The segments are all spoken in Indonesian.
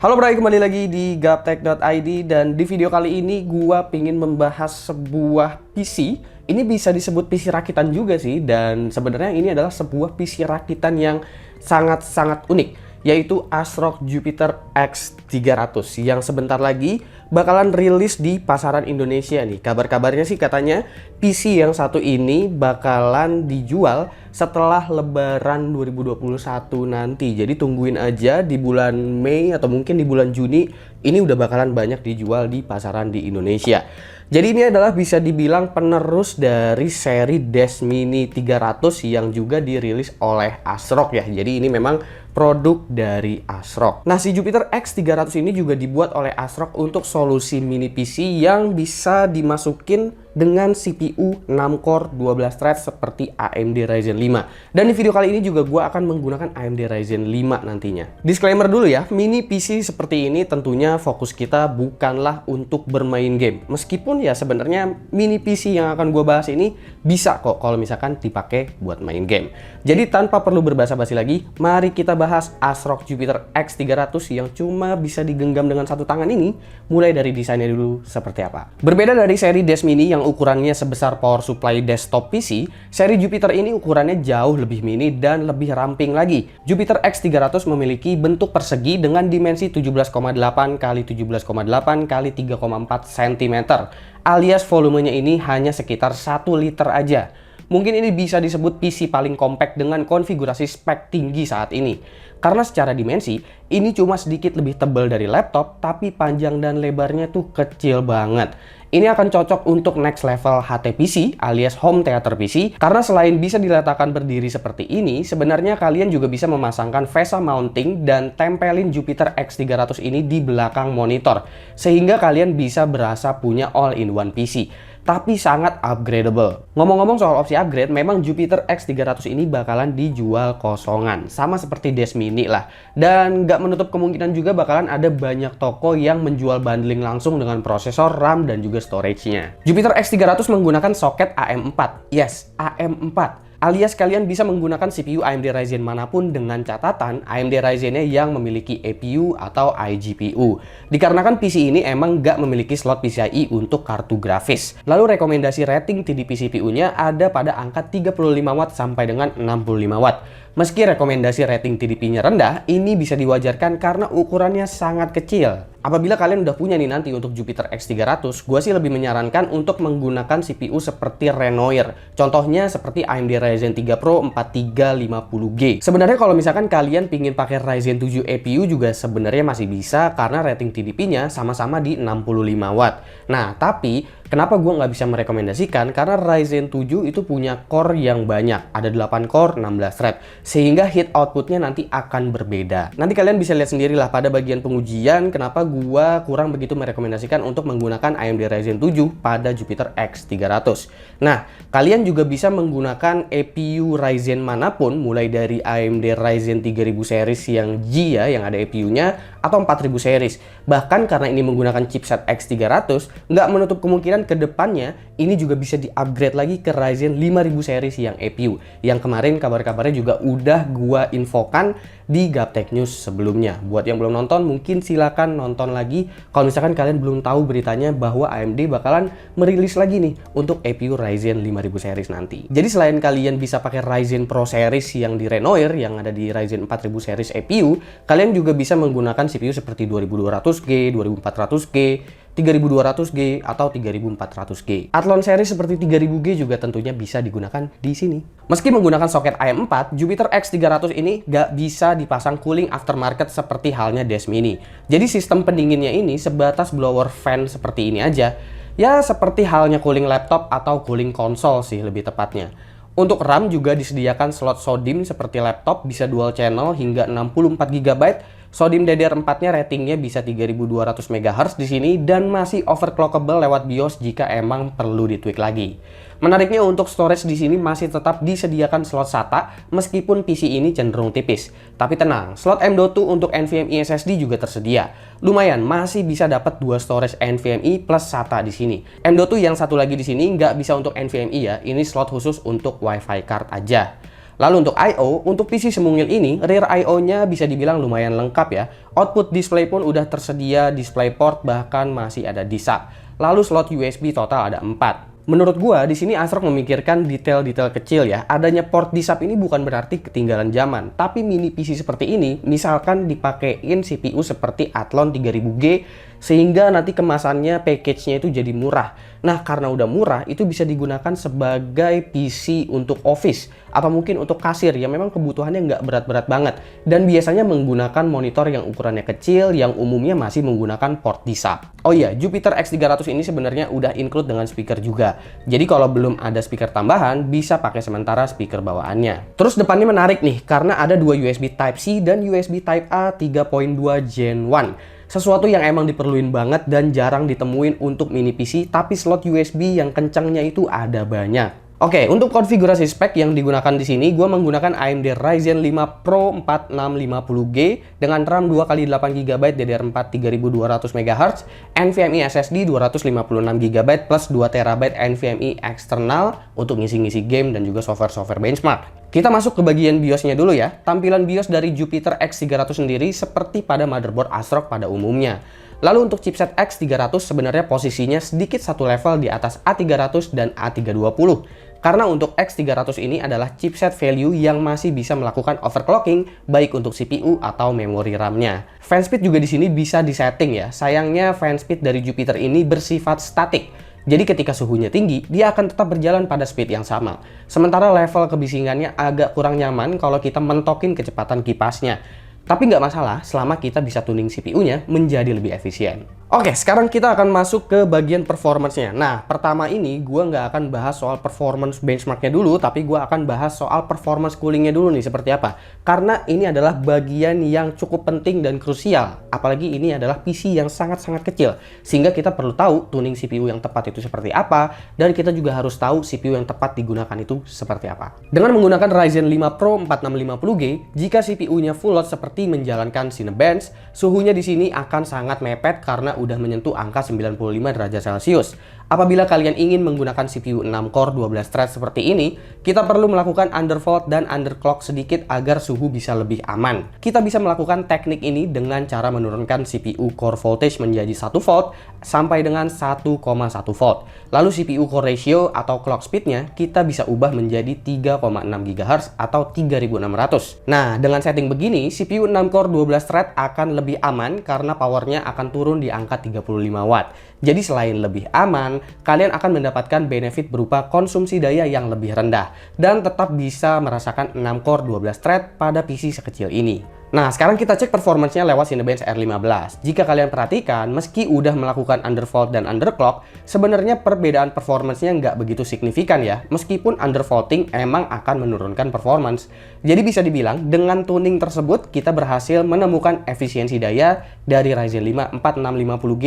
Halo Bray, kembali lagi di gaptek.id dan di video kali ini gua pingin membahas sebuah PC. Ini bisa disebut PC rakitan juga sih, dan sebenarnya ini adalah sebuah PC rakitan yang sangat-sangat unik, yaitu ASRock Jupiter X300 yang sebentar lagi bakalan rilis di pasaran Indonesia nih. Kabar-kabarnya sih katanya PC yang satu ini bakalan dijual setelah Lebaran 2021 nanti. Jadi tungguin aja di bulan Mei atau mungkin di bulan Juni ini udah bakalan banyak dijual di pasaran di Indonesia. Jadi ini adalah bisa dibilang penerus dari seri Desk Mini 300 yang juga dirilis oleh ASRock ya. Jadi ini memang produk dari ASRock. Nah, si Jupiter X300 ini juga dibuat oleh ASRock untuk solusi mini PC yang bisa dimasukin dengan CPU 6 core 12 thread seperti AMD Ryzen 5. Dan di video kali ini juga gue akan menggunakan AMD Ryzen 5 nantinya. Disclaimer dulu ya, mini PC seperti ini tentunya fokus kita bukanlah untuk bermain game. Meskipun ya sebenarnya mini PC yang akan gue bahas ini bisa kok kalau misalkan dipakai buat main game. Jadi tanpa perlu berbasa-basi lagi, mari kita bahas ASRock Jupiter X300 yang cuma bisa digenggam dengan satu tangan ini, mulai dari desainnya dulu seperti apa. Berbeda dari seri Desk Mini yang ukurannya sebesar power supply desktop PC, seri Jupiter ini ukurannya jauh lebih mini dan lebih ramping lagi. Jupiter X300 memiliki bentuk persegi dengan dimensi 17,8 x 17,8 x 3,4 cm, alias volumenya ini hanya sekitar 1 liter aja. Mungkin ini bisa disebut PC paling compact dengan konfigurasi spek tinggi saat ini. Karena secara dimensi, ini cuma sedikit lebih tebal dari laptop, tapi panjang dan lebarnya tuh kecil banget. Ini akan cocok untuk next level HTPC alias home theater PC, karena selain bisa diletakkan berdiri seperti ini, sebenarnya kalian juga bisa memasangkan VESA mounting dan tempelin Jupiter X300 ini di belakang monitor, sehingga kalian bisa berasa punya all-in-one PC. Tapi sangat upgradable. Ngomong-ngomong soal opsi upgrade, memang Jupiter X300 ini bakalan dijual kosongan, sama seperti Desk Mini lah. Dan nggak menutup kemungkinan juga bakalan ada banyak toko yang menjual bundling langsung dengan prosesor, RAM, dan juga storage-nya. Jupiter X300 menggunakan soket AM4. Yes, AM4. Alias kalian bisa menggunakan CPU AMD Ryzen manapun dengan catatan AMD Ryzen-nya yang memiliki APU atau iGPU. Dikarenakan PC ini emang nggak memiliki slot PCIe untuk kartu grafis. Lalu rekomendasi rating TDP CPU-nya ada pada angka 35 Watt sampai dengan 65 Watt. Meski rekomendasi rating TDP-nya rendah, ini bisa diwajarkan karena ukurannya sangat kecil. Apabila kalian udah punya nih nanti untuk Jupiter X300, gue sih lebih menyarankan untuk menggunakan CPU seperti Renoir. Contohnya seperti AMD Ryzen 3 Pro 4350G. Sebenarnya kalau misalkan kalian pingin pakai Ryzen 7 APU juga sebenarnya masih bisa karena rating TDP-nya sama-sama di 65 Watt. Nah, tapi kenapa gue nggak bisa merekomendasikan? Karena Ryzen 7 itu punya core yang banyak. Ada 8 core, 16 thread. Sehingga heat outputnya nanti akan berbeda. Nanti kalian bisa lihat sendirilah pada bagian pengujian kenapa gue kurang begitu merekomendasikan untuk menggunakan AMD Ryzen 7 pada Jupiter X300. Nah, kalian juga bisa menggunakan APU Ryzen manapun, mulai dari AMD Ryzen 3000 series yang G ya, yang ada APU-nya, atau 4000 series. Bahkan karena ini menggunakan chipset X300, nggak menutup kemungkinan ke depannya ini juga bisa di-upgrade lagi ke Ryzen 5000 series yang APU. Yang kemarin kabar-kabarnya juga udah gua infokan di Gaptek News sebelumnya. Buat yang belum nonton, mungkin silakan nonton lagi. Kalau misalkan kalian belum tahu beritanya bahwa AMD bakalan merilis lagi nih untuk APU Ryzen 5000 series nanti. Jadi selain kalian bisa pakai Ryzen Pro series yang di Renoir, yang ada di Ryzen 4000 series APU, kalian juga bisa menggunakan CPU seperti 2200G, 2400G, 3200G atau 3400G. Athlon seri seperti 3000G juga tentunya bisa digunakan di sini. Meski menggunakan soket AM4, Jupiter X300 ini nggak bisa dipasang cooling aftermarket seperti halnya Desk Mini. Jadi sistem pendinginnya ini sebatas blower fan seperti ini aja. Ya seperti halnya cooling laptop atau cooling konsol sih lebih tepatnya. Untuk RAM juga disediakan slot SODIMM seperti laptop, bisa dual channel hingga 64GB. SODIMM DDR4-nya ratingnya bisa 3200 MHz di sini dan masih overclockable lewat BIOS jika emang perlu ditweak lagi. Menariknya untuk storage di sini masih tetap disediakan slot SATA meskipun PC ini cenderung tipis. Tapi tenang, slot M.2 untuk NVMe SSD juga tersedia. Lumayan, masih bisa dapat 2 storage NVMe plus SATA di sini. M.2 yang satu lagi di sini nggak bisa untuk NVMe ya, ini slot khusus untuk WiFi card aja. Lalu untuk I/O, untuk PC semungil ini, rear I/O-nya bisa dibilang lumayan lengkap ya. Output display pun udah tersedia, DisplayPort bahkan masih ada DISA. Lalu slot USB total ada 4. Menurut gua, di sini ASRock memikirkan detail-detail kecil ya. Adanya port DISAP ini bukan berarti ketinggalan zaman, tapi mini PC seperti ini, misalkan dipakein CPU seperti Athlon 3000G, sehingga nanti kemasannya, package-nya itu jadi murah. Nah, karena udah murah, itu bisa digunakan sebagai PC untuk office, atau mungkin untuk kasir yang memang kebutuhannya nggak berat-berat banget. Dan biasanya menggunakan monitor yang ukurannya kecil, yang umumnya masih menggunakan port DISAP. Oh iya, Jupiter X300 ini sebenarnya udah include dengan speaker juga. Jadi kalau belum ada speaker tambahan, bisa pakai sementara speaker bawaannya. Terus depannya menarik nih, karena ada dua USB Type-C dan USB Type-A 3.2 Gen 1. Sesuatu yang emang diperluin banget dan jarang ditemuin untuk mini PC, tapi slot USB yang kencangnya itu ada banyak. Oke, untuk konfigurasi spek yang digunakan di sini, gue menggunakan AMD Ryzen 5 Pro 4650G dengan RAM 2x8GB DDR4 3200 MHz, NVMe SSD 256GB plus 2TB NVMe eksternal untuk ngisi-ngisi game dan juga software-software benchmark. Kita masuk ke bagian BIOS-nya dulu ya. Tampilan BIOS dari Jupiter X300 sendiri seperti pada motherboard ASRock pada umumnya. Lalu untuk chipset X300 sebenarnya posisinya sedikit satu level di atas A300 dan A320. Karena untuk X300 ini adalah chipset value yang masih bisa melakukan overclocking baik untuk CPU atau memori RAM-nya. Fanspeed juga di sini bisa disetting ya. Sayangnya fanspeed dari Jupiter ini bersifat statik. Jadi ketika suhunya tinggi, dia akan tetap berjalan pada speed yang sama. Sementara level kebisingannya agak kurang nyaman kalau kita mentokin kecepatan kipasnya. Tapi nggak masalah selama kita bisa tuning CPU-nya menjadi lebih efisien. Oke, sekarang kita akan masuk ke bagian performance-nya. Nah, pertama ini gue nggak akan bahas soal performance benchmark-nya dulu, tapi gue akan bahas soal performance cooling-nya dulu nih, seperti apa. Karena ini adalah bagian yang cukup penting dan krusial. Apalagi ini adalah PC yang sangat-sangat kecil. Sehingga kita perlu tahu tuning CPU yang tepat itu seperti apa, dan kita juga harus tahu CPU yang tepat digunakan itu seperti apa. Dengan menggunakan Ryzen 5 Pro 4650G, jika CPU-nya full load seperti menjalankan Cinebench, suhunya di sini akan sangat mepet karena udah menyentuh angka 95 derajat Celcius. Apabila kalian ingin menggunakan CPU 6 core 12 thread seperti ini, kita perlu melakukan undervolt dan underclock sedikit agar suhu bisa lebih aman. Kita bisa melakukan teknik ini dengan cara menurunkan CPU core voltage menjadi 1 volt sampai dengan 1,1 volt. Lalu CPU core ratio atau clock speednya kita bisa ubah menjadi 3,6 GHz atau 3600. Nah, dengan setting begini, CPU 6 core 12 thread akan lebih aman karena powernya akan turun di angka 35 watt. Jadi selain lebih aman, kalian akan mendapatkan benefit berupa konsumsi daya yang lebih rendah dan tetap bisa merasakan 6 core 12 thread pada PC sekecil ini. Nah, sekarang kita cek performance-nya lewat Cinebench R15. Jika kalian perhatikan, meski udah melakukan undervolt dan underclock, sebenarnya perbedaan performance-nya nggak begitu signifikan ya, meskipun undervolting emang akan menurunkan performance. Jadi bisa dibilang, dengan tuning tersebut, kita berhasil menemukan efisiensi daya dari Ryzen 5 4650G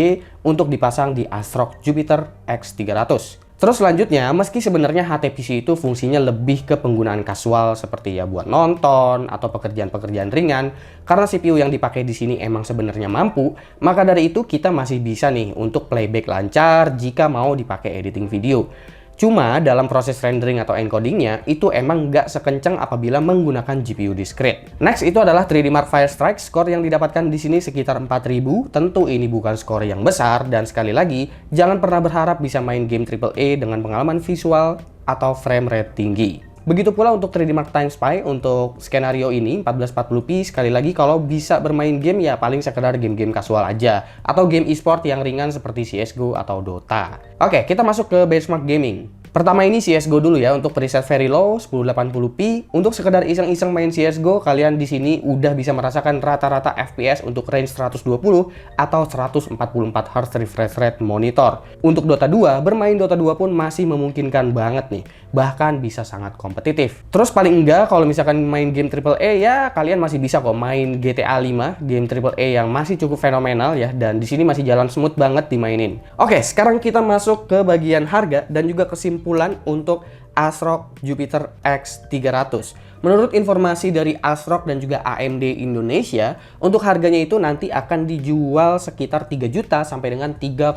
untuk dipasang di ASRock Jupiter X300. Terus selanjutnya, meski sebenarnya HTPC itu fungsinya lebih ke penggunaan kasual seperti ya buat nonton atau pekerjaan-pekerjaan ringan, karena CPU yang dipakai di sini emang sebenarnya mampu, maka dari itu kita masih bisa nih untuk playback lancar jika mau dipakai editing video. Cuma dalam proses rendering atau encodingnya itu emang nggak sekencang apabila menggunakan GPU discrete. Next itu adalah 3D Mark Firestrike. Skor yang didapatkan di sini sekitar 4000. Tentu ini bukan skor yang besar dan sekali lagi jangan pernah berharap bisa main game AAA dengan pengalaman visual atau frame rate tinggi. Begitu pula untuk 3D Mark Time Spy untuk skenario ini 1440p. Sekali lagi kalau bisa bermain game ya paling sekedar game-game kasual aja atau game e-sport yang ringan seperti CS:GO atau Dota. Oke, kita masuk ke benchmark gaming. Pertama ini CS:GO dulu ya, untuk preset very low 1080p. Untuk sekedar iseng-iseng main CS:GO, kalian di sini udah bisa merasakan rata-rata FPS untuk range 120 atau 144 Hz refresh rate monitor. Untuk Dota 2, bermain Dota 2 pun masih memungkinkan banget nih, bahkan bisa sangat kompetitif. Terus paling enggak kalau misalkan main game AAA ya kalian masih bisa kok main GTA 5, game AAA yang masih cukup fenomenal ya, dan di sini masih jalan smooth banget dimainin. Oke, sekarang kita masuk ke bagian harga dan juga kesimpulan untuk ASRock Jupiter X300. Menurut informasi dari ASRock dan juga AMD Indonesia, untuk harganya itu nanti akan dijual sekitar 3 juta sampai dengan 3,2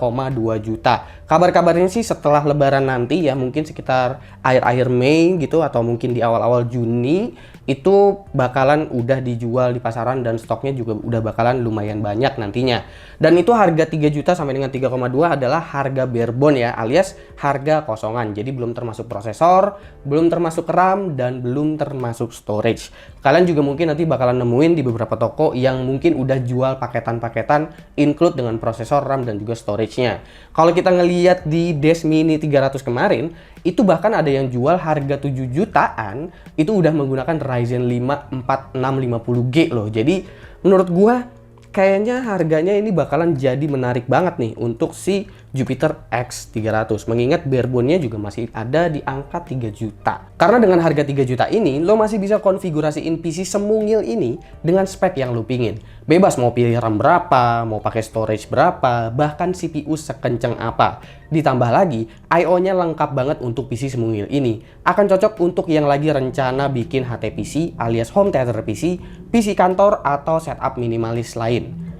juta. Kabar-kabarnya sih setelah lebaran nanti ya, mungkin sekitar akhir-akhir Mei gitu atau mungkin di awal-awal Juni itu bakalan udah dijual di pasaran dan stoknya juga udah bakalan lumayan banyak nantinya. Dan itu harga 3 juta sampai dengan 3,2 adalah harga barebone ya, alias harga kosongan. Jadi belum termasuk prosesor, belum termasuk RAM, dan belum termasuk storage. Kalian juga mungkin nanti bakalan nemuin di beberapa toko yang mungkin udah jual paketan-paketan include dengan prosesor, RAM, dan juga storage-nya. Kalau kita ngeliat di Des Mini 300 kemarin, itu bahkan ada yang jual harga 7 jutaan, itu udah menggunakan Ryzen 5 4650G loh. Jadi menurut gua kayaknya harganya ini bakalan jadi menarik banget nih untuk si Jupiter X300. Mengingat barebone-nya juga masih ada di angka 3 juta. Karena dengan harga 3 juta ini, lo masih bisa konfigurasiin PC semungil ini dengan spek yang lo pingin. Bebas mau pilih RAM berapa, mau pakai storage berapa, bahkan CPU sekenceng apa. Ditambah lagi, I/O-nya lengkap banget untuk PC semungil ini. Akan cocok untuk yang lagi rencana bikin HTPC alias home theater PC, PC kantor, atau setup minimalis lain.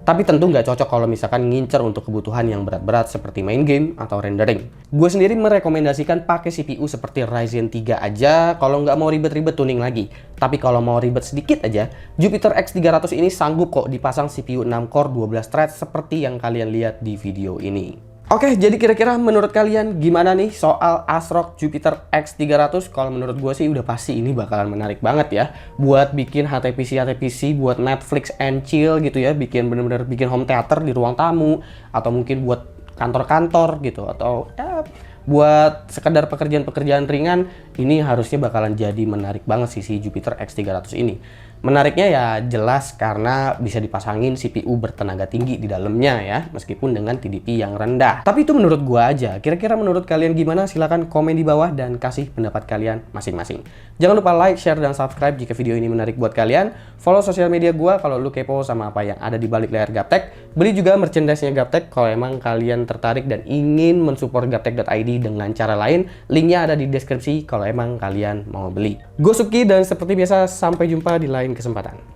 Tapi tentu nggak cocok kalau misalkan ngincer untuk kebutuhan yang berat-berat seperti main game atau rendering. Gue sendiri merekomendasikan pakai CPU seperti Ryzen 3 aja kalau nggak mau ribet-ribet tuning lagi. Tapi kalau mau ribet sedikit aja, Jupiter X300 ini sanggup kok dipasang CPU 6 core 12 thread seperti yang kalian lihat di video ini. Oke, jadi kira-kira menurut kalian gimana nih soal ASRock Jupiter X300? Kalau menurut gue sih udah pasti ini bakalan menarik banget ya. Buat bikin HTPC, buat Netflix and chill gitu ya. Bener-bener bikin home theater di ruang tamu. Atau mungkin buat kantor-kantor gitu. Atau ya, buat sekedar pekerjaan-pekerjaan ringan. Ini harusnya bakalan jadi menarik banget sih si Jupiter X300 ini. Menariknya ya jelas karena bisa dipasangin CPU bertenaga tinggi di dalamnya ya, meskipun dengan TDP yang rendah. Tapi itu menurut gua aja. Kira-kira menurut kalian gimana? Silahkan komen di bawah dan kasih pendapat kalian masing-masing. Jangan lupa like, share, dan subscribe jika video ini menarik buat kalian. Follow sosial media gua kalau lu kepo sama apa yang ada di balik layar Gaptek. Beli juga merchandise-nya Gaptek kalau emang kalian tertarik dan ingin mensupport Gaptek.id dengan cara lain. Linknya ada di deskripsi kalau emang kalian mau beli. Gue Subki dan seperti biasa sampai jumpa di lain kesempatan.